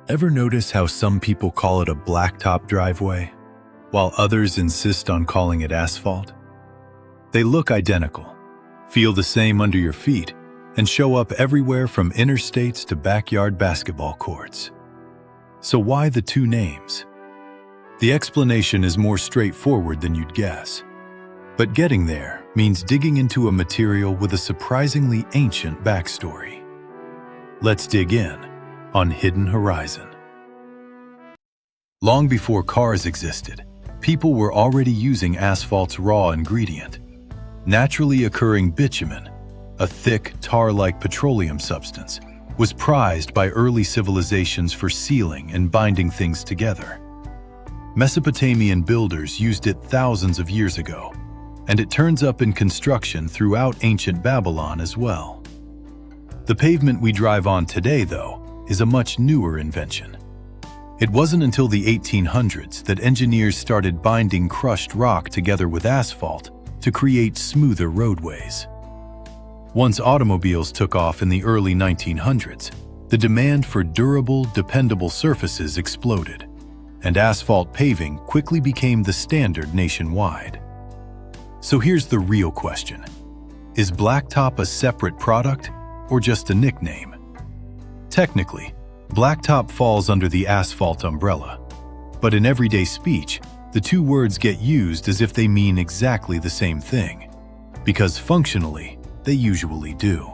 Ever notice how some people call it a blacktop driveway, while others insist on calling it asphalt? They look identical, feel the same under your feet, and show up everywhere from interstates to backyard basketball courts. So why the two names? The explanation is more straightforward than you'd guess. But getting there means digging into a material with a surprisingly ancient backstory. Let's dig in on Hidden Horizon. Long before cars existed, people were already using asphalt's raw ingredient, naturally occurring bitumen, a thick, tar-like petroleum substance, was prized by early civilizations for sealing and binding things together. Mesopotamian builders used it thousands of years ago, and it turns up in construction throughout ancient Babylon as well. The pavement we drive on today, though, is a much newer invention. It wasn't until the 1800s that engineers started binding crushed rock together with asphalt to create smoother roadways. Once automobiles took off in the early 1900s, the demand for durable, dependable surfaces exploded, and asphalt paving quickly became the standard nationwide. So here's the real question. Is blacktop a separate product or just a nickname? Technically, blacktop falls under the asphalt umbrella, but in everyday speech, the two words get used as if they mean exactly the same thing, because functionally, they usually do.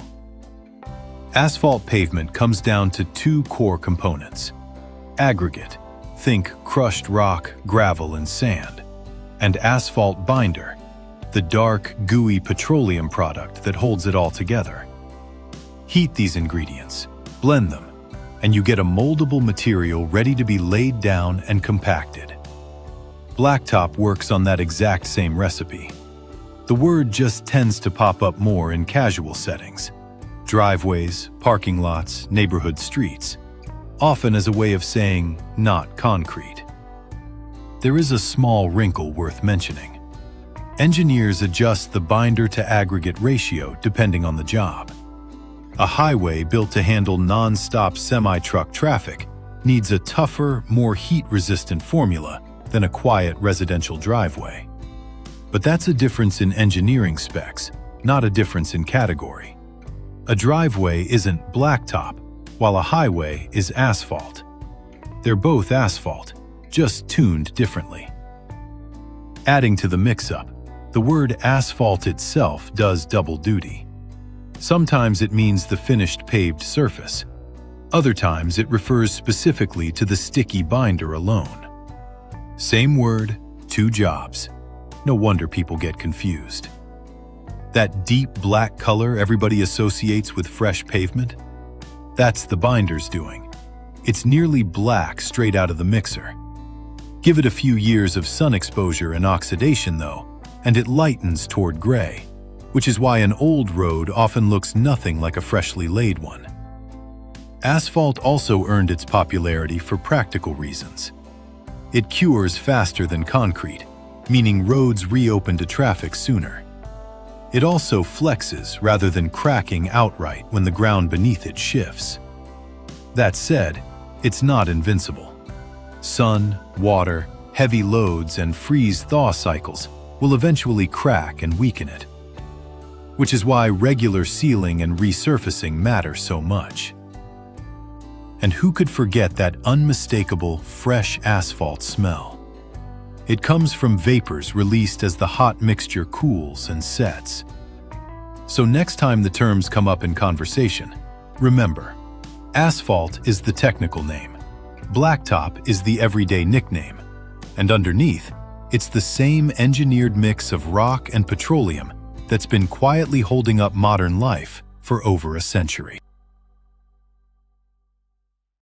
Asphalt pavement comes down to two core components: aggregate, think crushed rock, gravel, and sand, and asphalt binder, the dark, gooey petroleum product that holds it all together. Heat these ingredients, blend them, and you get a moldable material ready to be laid down and compacted. Blacktop works on that exact same recipe. The word just tends to pop up more in casual settings: driveways, parking lots, neighborhood streets, often as a way of saying not concrete. There is a small wrinkle worth mentioning. Engineers adjust the binder-to-aggregate ratio depending on the job. A highway built to handle non-stop semi-truck traffic needs a tougher, more heat-resistant formula than a quiet residential driveway. But that's a difference in engineering specs, not a difference in category. A driveway isn't blacktop, while a highway is asphalt. They're both asphalt, just tuned differently. Adding to the mix-up, the word asphalt itself does double duty. Sometimes it means the finished paved surface. Other times it refers specifically to the sticky binder alone. Same word, two jobs. No wonder people get confused. That deep black color everybody associates with fresh pavement? That's the binder's doing. It's nearly black straight out of the mixer. Give it a few years of sun exposure and oxidation, though, and it lightens toward gray, which is why an old road often looks nothing like a freshly laid one. Asphalt also earned its popularity for practical reasons. It cures faster than concrete, meaning roads reopen to traffic sooner. It also flexes rather than cracking outright when the ground beneath it shifts. That said, it's not invincible. Sun, water, heavy loads, and freeze-thaw cycles will eventually crack and weaken it, which is why regular sealing and resurfacing matter so much. And who could forget that unmistakable, fresh asphalt smell? It comes from vapors released as the hot mixture cools and sets. So next time the terms come up in conversation, remember, asphalt is the technical name, blacktop is the everyday nickname, and underneath, it's the same engineered mix of rock and petroleum that's been quietly holding up modern life for over a century.